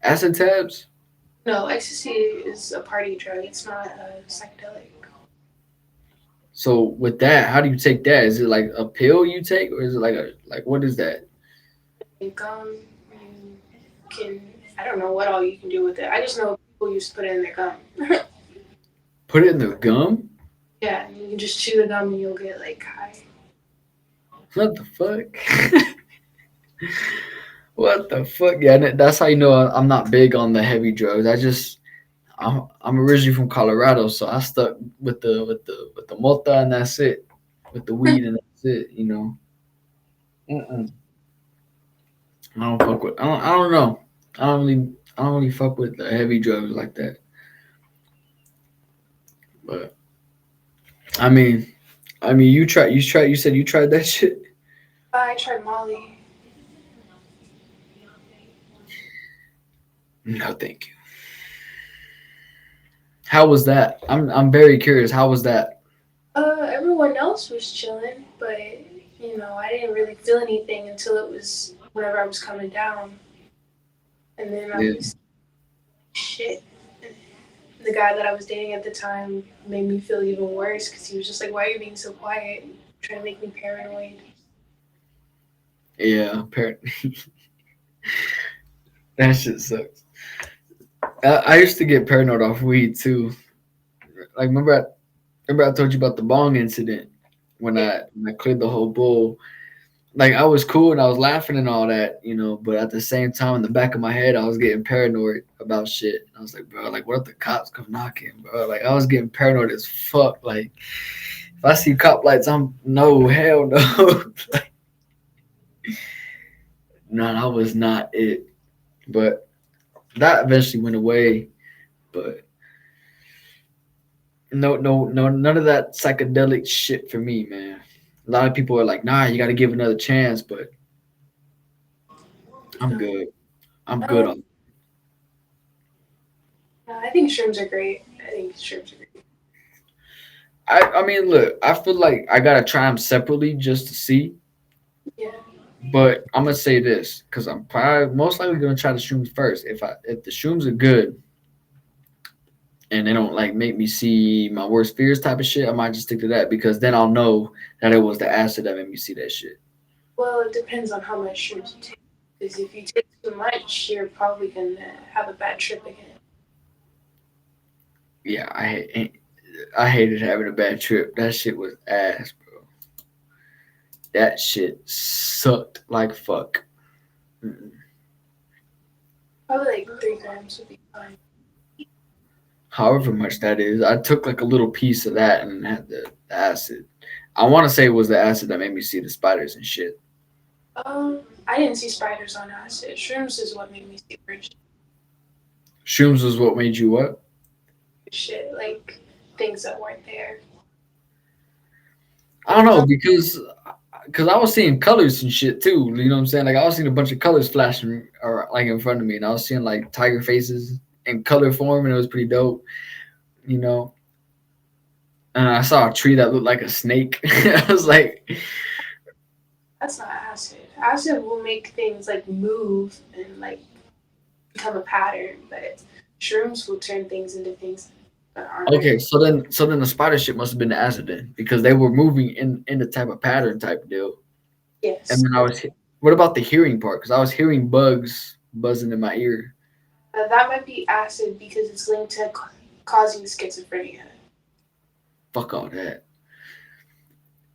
acid tabs? no, ecstasy is a party drug. It's not a psychedelic. So with that, how do you take that? Is it like a pill you take, or is it like what is that? You gum, you can, I don't know what all you can do with it. I just know people used to put it in their gum. Put it in the gum? Yeah, and you can just chew the gum and you'll get like high. What the fuck? What the fuck? Yeah, that's how you know I'm not big on the heavy drugs. I'm originally from Colorado, so I stuck with the mota and that's it, with the weed and that's it. Mm-mm. I don't fuck with. I don't know. I don't really fuck with the heavy drugs like that. But I mean, you said you tried that shit. I tried Molly. No, thank you. How was that? I'm very curious. How was that? Everyone else was chilling, but I didn't really feel anything until it was whenever I was coming down, and then I Yeah, was shit. The guy that I was dating at the time made me feel even worse because he was just like, "Why are you being so quiet?" Trying to make me paranoid. yeah. That shit sucks. I used to get paranoid off weed too. Like remember I told you about the bong incident when Yeah, I cleared the whole bowl. Like I was cool and I was laughing and all that, but at the same time in the back of my head I was getting paranoid about shit. I was like, bro, like what if the cops come knocking, bro? Like I was getting paranoid as fuck. Like if I see cop lights, I'm no hell no. No, that was not it. But that eventually went away. But no, no, no, none of that psychedelic shit for me, man. A lot of people are like, nah, you got to give another chance, but I'm no, good. I'm good um, on. no, I think shrooms are great. I think shrooms are great. I mean, look, I feel like I gotta try them separately just to see. Yeah. But I'm gonna say this because I'm probably most likely gonna try the shrooms first. If the shrooms are good and they don't like make me see my worst fears type of shit, I might just stick to that because then I'll know that it was the acid that made me see that shit. Well, it depends on how much shrooms you take. Because if you take too much, you're probably gonna have a bad trip again. Yeah, I hated having a bad trip. That shit was ass, bro. That shit sucked like fuck. Mm-mm. Probably like 3 grams would be fine. However much that is, I took like a little piece of that and had the acid. I want to say it was the acid that made me see the spiders and shit. I didn't see spiders on acid. Shrooms is what made me see weird Shrooms was what made you what? shit, like things that weren't there. I don't Like know because I was seeing colors and shit too. You know what I'm saying? Like I was seeing a bunch of colors flashing or like in front of me, and I was seeing like tiger faces in color form, and it was pretty dope. You know, and I saw a tree that looked like a snake. I was like, that's not acid. Acid will make things like move and like become a pattern, but shrooms will turn things into things Aren't Okay, there? so then the spider shit must have been the acid then, because they were moving in the type of pattern type deal. And Yes. then what about the hearing part? Because I was hearing bugs buzzing in my ear. That might be acid because it's linked to causing schizophrenia. Fuck all that.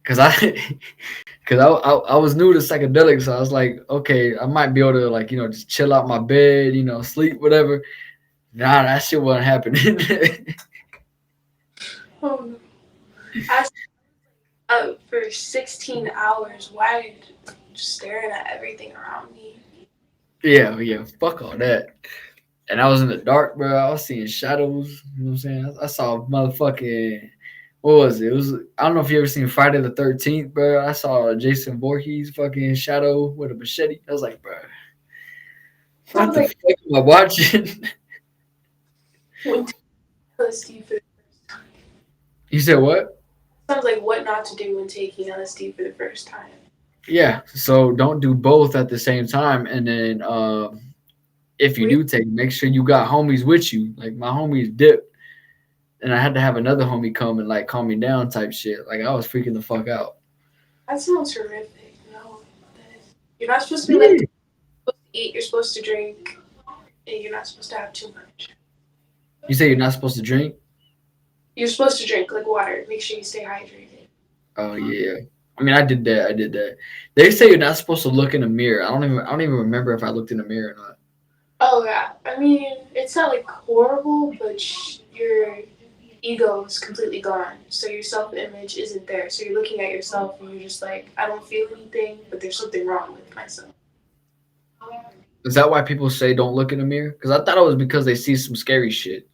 Cause I, cause I was new to psychedelics, so I was like, okay, I might be able to like just chill out my bed, sleep, whatever. Nah, that shit wasn't happening. Oh no. I was up for 16 hours wide, just staring at everything around me. Yeah, yeah, fuck all that. And I was in the dark, bro. I was seeing shadows. You know what I'm saying? I saw motherfucking what was it? It was I don't know if you ever seen Friday the 13th, bro. I saw Jason Voorhees fucking shadow with a machete. I was like, bro, what Sounds the like fuck am I watching? when taking LSD for the first time. You said what? Sounds like what not to do when taking LSD for the first time. Yeah. So don't do both at the same time, and then if you Wait, do take, make sure you got homies with you. Like my homies dipped, and I had to have another homie come and like calm me down type shit. Like I was freaking the fuck out. that sounds horrific. No, that is. You're not supposed to be like Yeah. supposed to eat. You're supposed to drink, and you're not supposed to have too much. You say you're not supposed to drink? You're supposed to drink like water. Make sure you stay hydrated. Oh yeah. I mean, I did that. I did that. They say you're not supposed to look in the mirror. I don't even remember if I looked in the mirror or not. Oh yeah. I mean, it's not like horrible, but your ego is completely gone. So your self image isn't there. So you're looking at yourself and you're just like, I don't feel anything, but there's something wrong with myself. Is that why people say don't look in the mirror? Because I thought it was because they see some scary shit.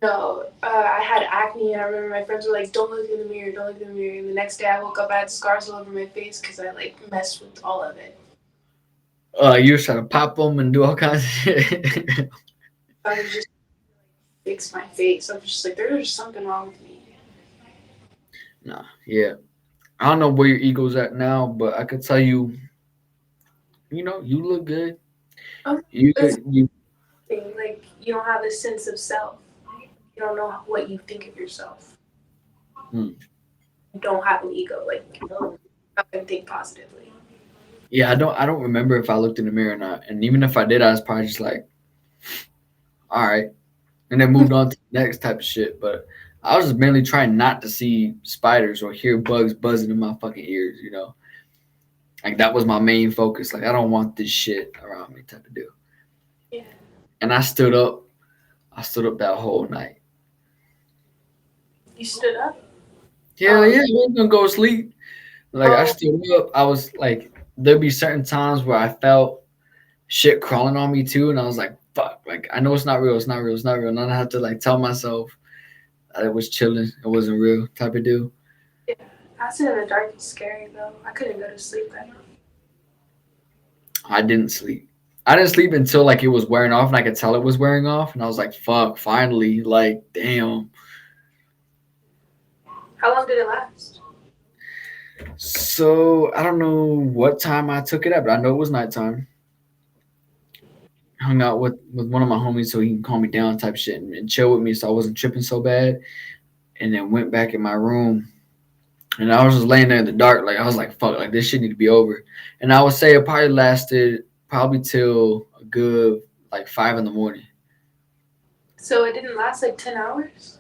No, I had acne, and I remember my friends were like, "Don't look in the mirror, don't look in the mirror." And the next day, I woke up, I had scars all over my face because I like messed with all of it. You were trying to pop them and do all kinds of shit. I was just fix my face. I was just like, there's something wrong with me. Nah, yeah. I don't know where your ego's at now, but I could tell you, you look good. Um, You that's could, you, the thing. Like, you don't have a sense of self. You don't know what you think of yourself. hmm. You don't have an ego. Like, you can think positively. Yeah, I don't remember if I looked in the mirror or not. And even if I did, I was probably just like, all right, and then moved on to the next type of shit. But I was just mainly trying not to see spiders or hear bugs buzzing in my fucking ears. Like that was my main focus. Like I don't want this shit around me, type of deal. Yeah. And I stood up. I stood up that whole night. You stood up. Hell Oh, yeah, I wasn't gonna go to sleep. Like I oh, stood up. I was like, there'd be certain times where I felt shit crawling on me too, and I was like, fuck. Like I know it's not real. It's not real. It's not real. And then I have to like tell myself that it was chilling. It wasn't real, type of deal. yeah. Acid in the dark is scary though. I couldn't go to sleep that night. I didn't sleep. I didn't sleep until like it was wearing off, and I could tell it was wearing off, and I was like, fuck. Finally, like, damn. How long did it last? So I don't know what time I took it at, but I know it was nighttime. Hung out with one of my homies so he can calm me down, type shit, and chill with me, so I wasn't tripping so bad. And then went back in my room, and I was just laying there in the dark, like I was like, fuck, like this shit need to be over. And I would say it probably lasted probably till a good like 5 in the morning. So it didn't last like 10 hours?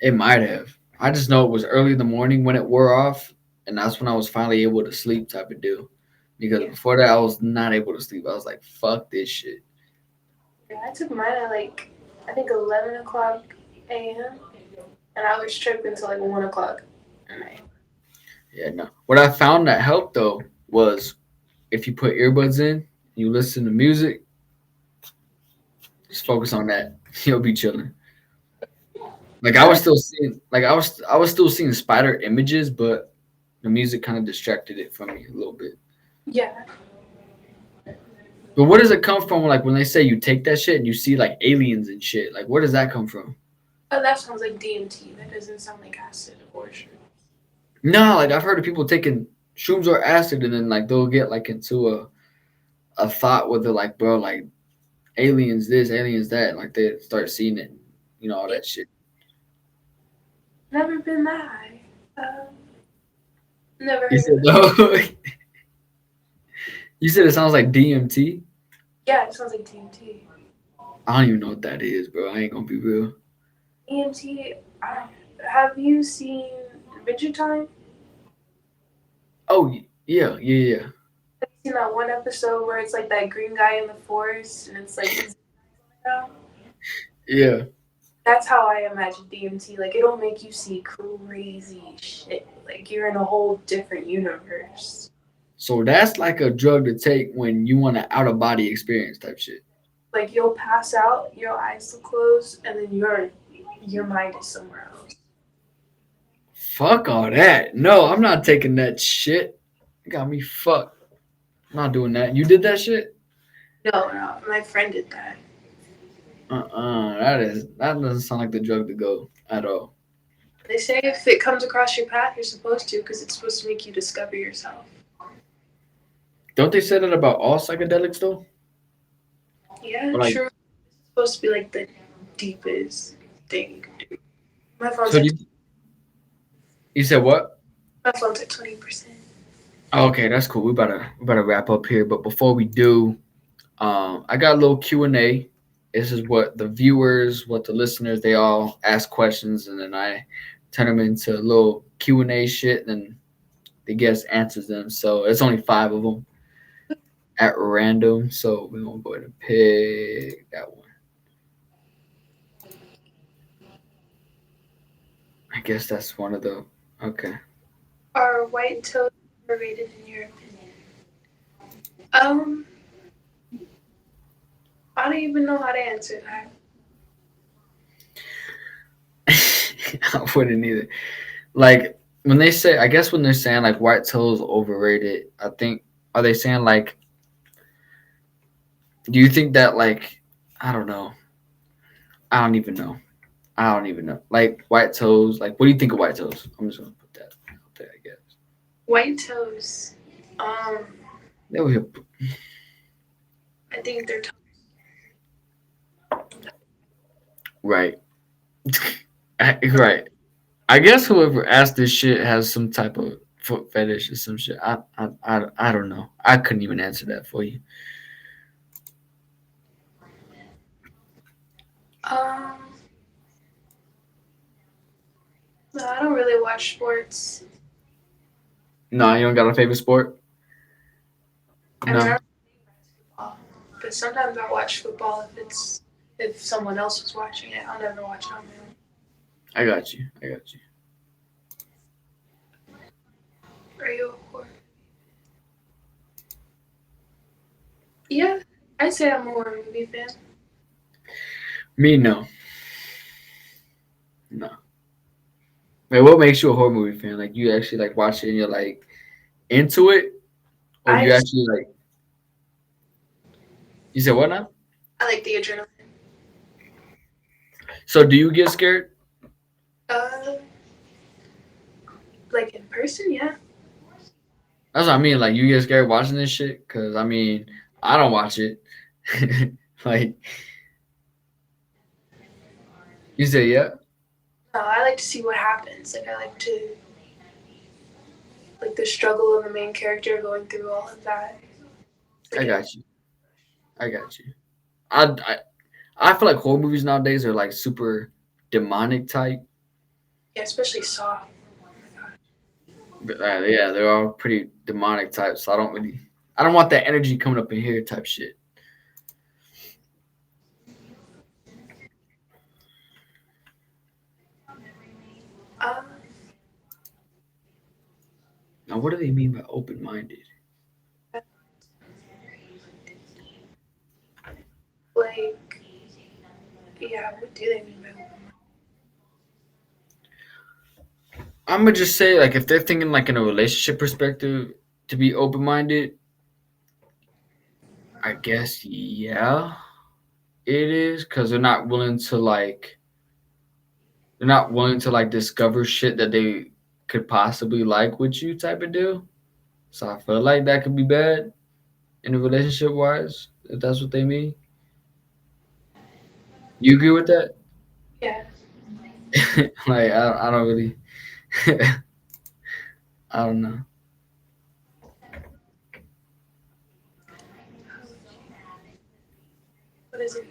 It might have. I just know it was early in the morning when it wore off, and that's when I was finally able to sleep, type of deal. Because Yeah. before that, I was not able to sleep. I was like, fuck this shit. Yeah, I took mine at like, I think 11 o'clock a.m. And I was tripping until like 1 o'clock at night. Yeah, no. What I found that helped though was if you put earbuds in, you listen to music, just focus on that. You'll be chilling. Like I That was makes, still seeing, like I was still seeing spider images, but the music kind of distracted it from me a little bit. yeah. But where does it come from? Like when they say you take that shit and you see like aliens and shit, like where does that come from? Oh, that sounds like DMT. That doesn't sound like acid or shrooms. No, like I've heard of people taking shrooms or acid and then like they'll get like into a thought where they're like, bro, like aliens this, aliens that, and like they start seeing it, all Yeah, that shit. never been that high. Never You heard said of it. no. You said it sounds like DMT. Yeah, it sounds like TNT. I don't even know what that is, bro. I ain't gonna be real. EMT. Have you seen Adventure Time? Oh yeah, yeah, yeah, Have you seen that one episode where it's like that green guy in the forest and it's like he's around? yeah. That's how I imagine DMT. Like it'll make you see crazy shit. Like you're in a whole different universe. So that's like a drug to take when you want an out of body experience type shit. Like you'll pass out, your eyes will close, and then your mind is somewhere else. Fuck all that. No, I'm not taking that shit. You got me fucked. I'm not doing that. You did that shit? No, no, my friend did that. That doesn't sound like the drug to go at all. They say if it comes across your path, you're supposed to because it's supposed to make you discover yourself. Don't they say that about all psychedelics though? Yeah, Or like, true. It's supposed to be like the deepest thing you can do. My phone's so at you said what? 20%. Okay, that's cool. We better wrap up here. But before we do, I got a little Q&A. This is what the viewers, what the listeners, they all ask questions, and then I turn them into a little Q&A shit, and the guest answers them. So it's only five of them at random. So we're gonna go ahead and pick that one. I guess that's one of the. Okay. Are white toes overrated in your opinion? Um, I don't even know how to answer that. I wouldn't either. Like when they say, I guess when they're saying like white toes overrated, I think are they saying like, do you think that like, I don't know, I don't even know, I don't even know, like white toes, like what do you think of white toes? I'm just gonna put that out there, I guess. White toes. Um, They were here, I think they're right, right. I guess whoever asked this shit has some type of foot fetish or some shit. I don't know. I couldn't even answer that for you. um. No, I don't really watch sports. No, you don't got a favorite sport? I mean, No, basketball, but sometimes I watch football if someone else was watching it. I'll never watch it on my own. I got you. I got you. Are you a horror? Yeah, I'd say I'm a horror movie fan. Me, no, no. Wait, what makes you a horror movie fan? Like you actually like watch it and you're like into it, or I you just actually like? You said what now? I like the adrenaline. So do you get scared? Uh, like in person, yeah. That's what I mean. Like you get scared watching this shit? Cause I mean, I don't watch it. Like you say, yeah. No, I like to see what happens. Like I like to like the struggle of the main character going through all of that. I Like got you. I got you. I I feel like horror movies nowadays are like super demonic type. yeah, especially Saw. But, yeah, they're all pretty demonic types. So I don't want that energy coming up in here type shit. Um, Now, what do they mean by open minded? like yeah, what do they mean by I'm gonna just say like if they're thinking like in a relationship perspective to be open minded, I guess yeah, it is because they're not willing to like discover shit that they could possibly like with you type of deal. So I feel like that could be bad in a relationship wise if that's what they mean. You agree with that? Yeah. Like I don't really, I don't know. What is it?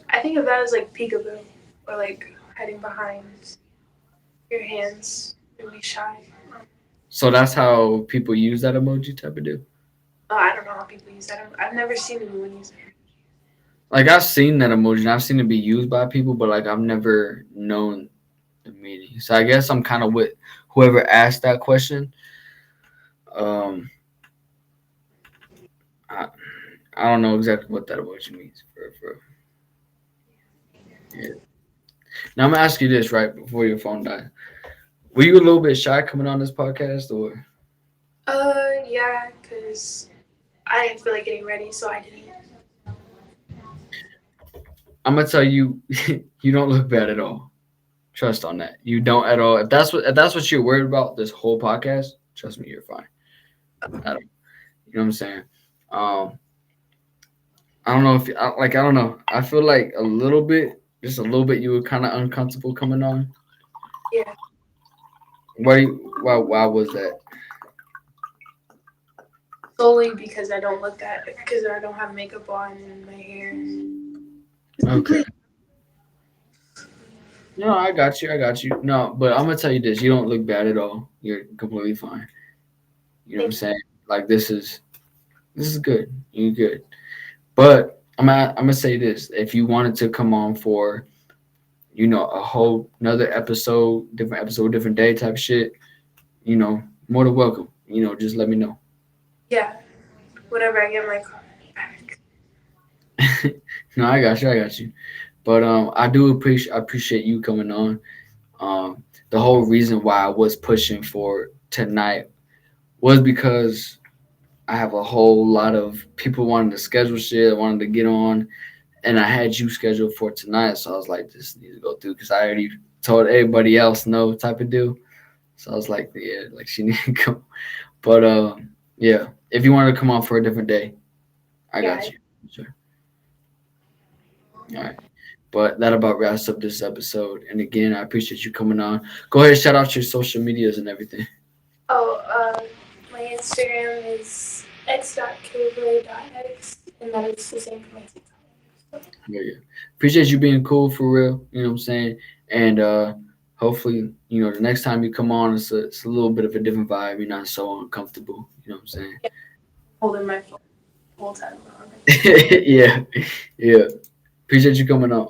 I think of that as like peekaboo, or like hiding behind your hands and be shy. So that's how people use that emoji type of deal. Oh, I don't know how people use that. I've never seen anyone use it. Like I've seen that emoji, and I've seen it be used by people, but like I've never known the meaning. So I guess I'm kind of with whoever asked that question. Um, I, I don't know exactly what that emoji means. Yeah. Now I'm gonna ask you this right before your phone died. Were you a little bit shy coming on this podcast, or Yeah, because I didn't feel like getting ready, so I didn't. I'm gonna tell you, you don't look bad at all. Trust on that. You don't at all. If that's what you're worried about this whole podcast, trust me, you're fine. I don't, you know what I'm saying? Um, I don't know if like I don't know. I feel like a little bit, just a little bit. You were kind of uncomfortable coming on. Yeah, Why was that? solely because I don't look that because I don't have makeup on and my hair is Okay. completely. No, I got you. I got you. No, but I'm gonna tell you this: you don't look bad at all. You're completely fine. You know what I'm Thank you. saying? Like this is good. You're good. But I'm gonna say this: if you wanted to come on for a whole another episode, different day type shit, more than welcome. Just let me know. Yeah, whenever I get my car back. No, I got you. I got you. But I appreciate you coming on. The whole reason why I was pushing for tonight was because I have a whole lot of people wanting to schedule shit, wanted to get on, and I had you scheduled for tonight. So I was like, this needs to go through because I already told everybody else no type of deal. So I was like, yeah, like she need to come. But yeah, if you wanted to come on for a different day, I Yeah, got you. Sure. All right. But that about wraps up this episode. And again, I appreciate you coming on. Go ahead, shout out your social medias and everything. oh, my Instagram is x.kayboy.x, and that is the same for my TikTok. So, Yeah, yeah. Appreciate you being cool for real. You know what I'm saying? And hopefully, the next time you come on, it's a little bit of a different vibe. You're not so uncomfortable. You know what I'm saying? yeah, holding my phone the whole time. Yeah, yeah. Appreciate you coming on.